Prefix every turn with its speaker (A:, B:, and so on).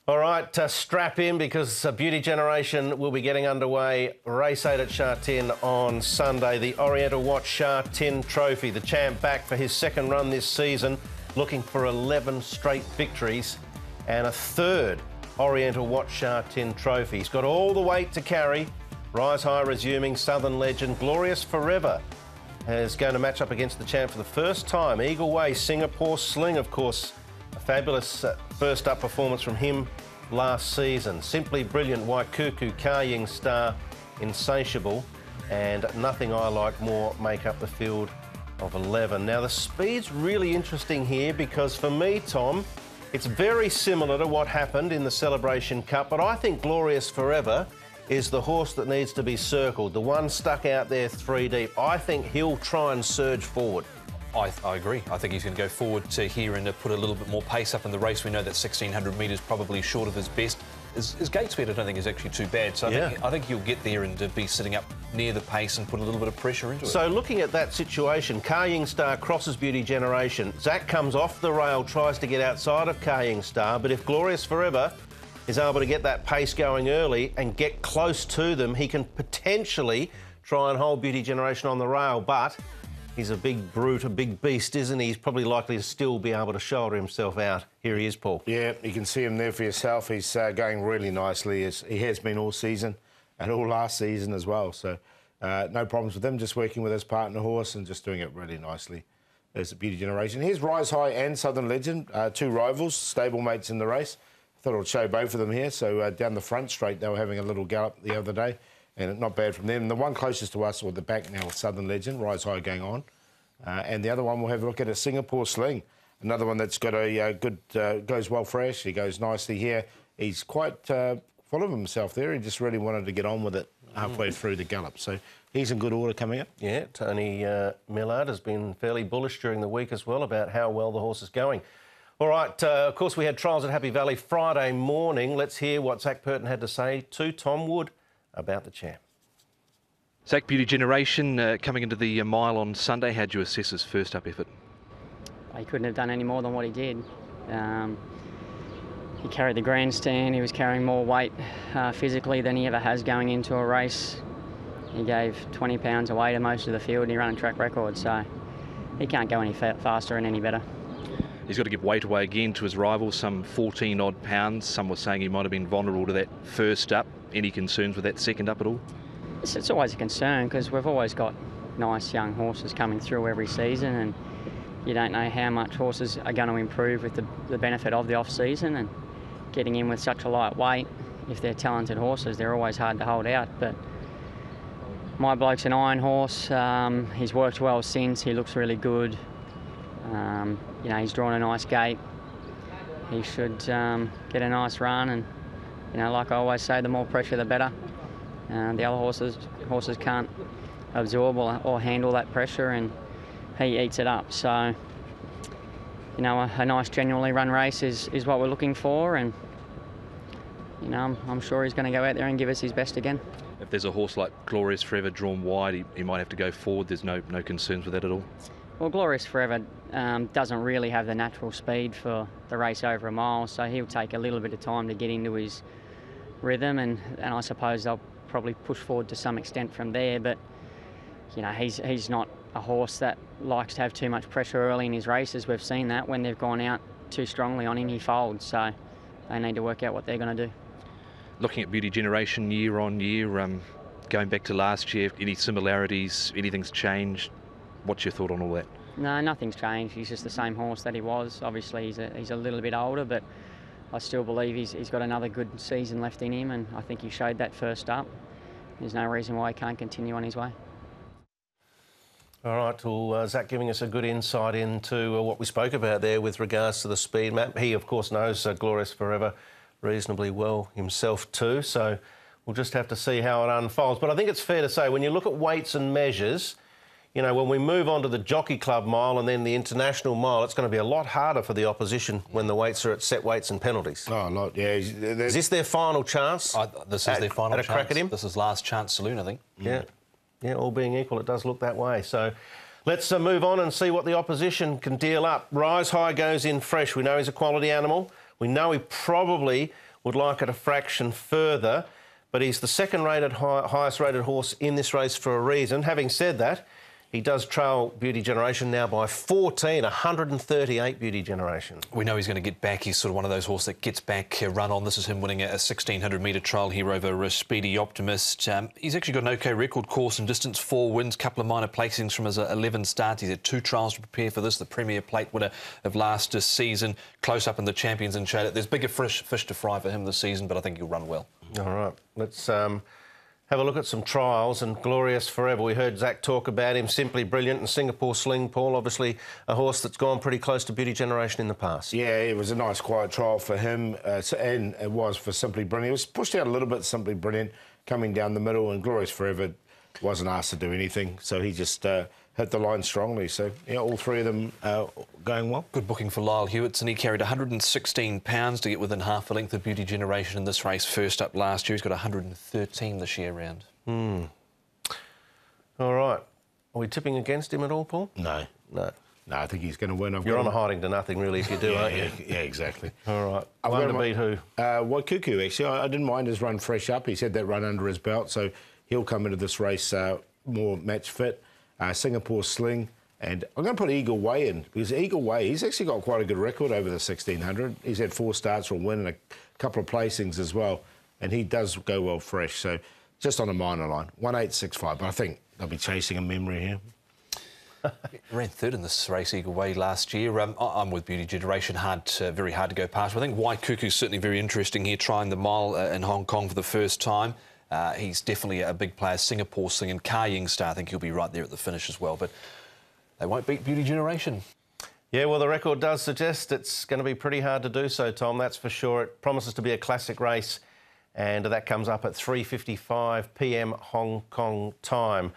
A: All right, strap in because Beauty Generation will be getting underway. Race 8 at Sha Tin on Sunday. The Oriental Watch Sha Tin Trophy. The champ back for his second run this season, looking for 11 straight victories and a third Oriental Watch Sha Tin Trophy. He's got all the weight to carry. Rise High resuming. Southern legend Glorious Forever is going to match up against the champ for the first time. Eagle Way, Singapore Sling, of course. A fabulous first up performance from him last season. Simply Brilliant, Waikuku, Karying Star, Insatiable, and Nothing I Like More make up the field of 11. Now, the speed's really interesting here because for me, Tom, it's very similar to what happened in the Celebration Cup, but I think Glorious Forever is the horse that needs to be circled, the one stuck out there 3 deep. I think he'll try and surge forward.
B: I agree. I think he's going to go forward to here and put a little bit more pace up in the race. We know that 1,600 metres probably short of his best. His gate speed, I don't think, is actually too bad. So I think he'll get there and be sitting up near the pace and put a little bit of pressure into it.
A: So looking at that situation, Karying Star crosses Beauty Generation. Zach comes off the rail, tries to get outside of Karying Star, but if Glorious Forever is able to get that pace going early and get close to them, he can potentially try and hold Beauty Generation on the rail, but he's a big brute, a big beast, isn't he? He's probably likely to still be able to shoulder himself out. Here he is, Paul.
C: Yeah, you can see him there for yourself. He's going really nicely, as he has been all season and all last season as well. So no problems with him, just working with his partner horse and just doing it really nicely as a Beauty Generation. Here's Rise High and Southern Legend, two rivals, stablemates in the race. I thought I'd show both of them here. So down the front straight, they were having a little gallop the other day, and not bad from them. And the one closest to us, or the back now, Southern Legend, Rise High going on. And the other one we'll have a look at is Singapore Sling, another one that's got a good, goes well fresh. He goes nicely here. He's quite full of himself there. He just really wanted to get on with it halfway through the gallop. So he's in good order coming up.
A: Yeah, Tony Millard has been fairly bullish during the week as well about how well the horse is going. All right, of course, we had trials at Happy Valley Friday morning. Let's hear what Zach Purton had to say to Tom Wood about the champ.
D: Zach, Beauty Generation coming into the mile on Sunday. How'd you assess his first up effort?
E: He couldn't have done any more than what he did. He carried the grandstand. He was carrying more weight physically than he ever has going into a race. He gave 20 pounds away to most of the field and he ran a track record, so he can't go any faster and any better.
D: He's got to give weight away again to his rival, some 14 odd pounds. Some were saying he might have been vulnerable to that first up. Any concerns with that second up at all?
E: It's always a concern because we've always got nice young horses coming through every season, and you don't know how much horses are going to improve with the benefit of the off-season, and getting in with such a light weight, if they're talented horses, they're always hard to hold out. But my bloke's an iron horse. He's worked well since. He looks really good. You know, he's drawn a nice gate. He should get a nice run, and you know, like I always say, the more pressure the better. The other horses can't absorb or handle that pressure, and he eats it up. So, you know, a nice genuinely run race is what we're looking for, and you know, I'm sure he's going to go out there and give us his best again.
D: If there's a horse like Glorious Forever drawn wide, he might have to go forward. There's no concerns with that at all?
E: Well, Glorious Forever doesn't really have the natural speed for the race over a mile, so he'll take a little bit of time to get into his rhythm, and I suppose they'll probably push forward to some extent from there. But you know, he's not a horse that likes to have too much pressure early in his races. We've seen that when they've gone out too strongly on him, he folds. So they need to work out what they're going to do.
D: Looking at Beauty Generation year on year, going back to last year, any similarities? Anything's changed? What's your thought on all that?
E: No, nothing's changed. He's just the same horse that he was. Obviously, he's a little bit older, but I still believe he's got another good season left in him, and I think he showed that first up. There's no reason why he can't continue on his way.
A: All right, well, Zach giving us a good insight into what we spoke about there with regards to the speed map. He, of course, knows Glorious Forever reasonably well himself too, so we'll just have to see how it unfolds. But I think it's fair to say, when you look at weights and measures, you know, when we move on to the Jockey Club mile and then the International mile, it's going to be a lot harder for the opposition when the weights are at set weights and penalties.
C: Oh, a lot, yeah.
A: Is this their final chance?
B: This is their final chance.
A: At a crack at him?
B: This is last chance saloon, I think.
A: Yeah. Yeah, all being equal, it does look that way. So let's move on and see what the opposition can deal up. Rise High goes in fresh. We know he's a quality animal. We know he probably would like it a fraction further, but he's the second-rated, highest-rated horse in this race for a reason. Having said that, he does trail Beauty Generation now by 14, 138 Beauty Generation.
B: We know he's going to get back. He's sort of one of those horses that gets back, run on. This is him winning a 1,600-metre trial here over Speedy Optimist. He's actually got an OK record, course and distance, 4 wins, couple of minor placings from his 11 starts. He's had 2 trials to prepare for this, the Premier Plate winner of last season, close up in the Champions and showed it. There's bigger fish to fry for him this season, but I think he'll run well.
A: All right, let's have a look at some trials. And Glorious Forever, we heard Zach talk about him, Simply Brilliant, and Singapore Sling, Paul, obviously a horse that's gone pretty close to Beauty Generation in the past. Yeah,
C: it was a nice quiet trial for him, and it was for Simply Brilliant. It was pushed out a little bit, Simply Brilliant, coming down the middle, and Glorious Forever wasn't asked to do anything, so he just hit the line strongly. So, yeah, all 3 of them going well.
B: Good booking for Lyle Hewitson. He carried 116 pounds to get within half a length of Beauty Generation in this race, first up last year. He's got 113 this year round.
A: All right. Are we tipping against him at all, Paul?
C: No.
A: No.
C: No, I think he's going to win.
A: You're on a hiding to nothing, really, if you do, aren't you?
C: Yeah, exactly.
A: All right. One to beat who?
C: Waikuku, actually. I didn't mind his run fresh up. He's had that run under his belt, so he'll come into this race more match fit. Singapore Sling, and I'm going to put Eagle Way in, because Eagle Way, he's actually got quite a good record over the 1,600. He's had 4 starts or a win and a couple of placings as well, and he does go well fresh. So just on a minor line, 1,865, but I think they'll be chasing a memory here.
B: Ran third in this race, Eagle Way, last year. I'm with Beauty Generation, very hard to go past. I think Waikuku's certainly very interesting here, trying the mile in Hong Kong for the first time. He's definitely a big player. Singapore Sling and Ka Ying Star, I think he'll be right there at the finish as well, but they won't beat Beauty Generation.
A: Yeah, well, the record does suggest it's going to be pretty hard to do so, Tom, that's for sure. It promises to be a classic race, and that comes up at 3:55 p.m. Hong Kong time.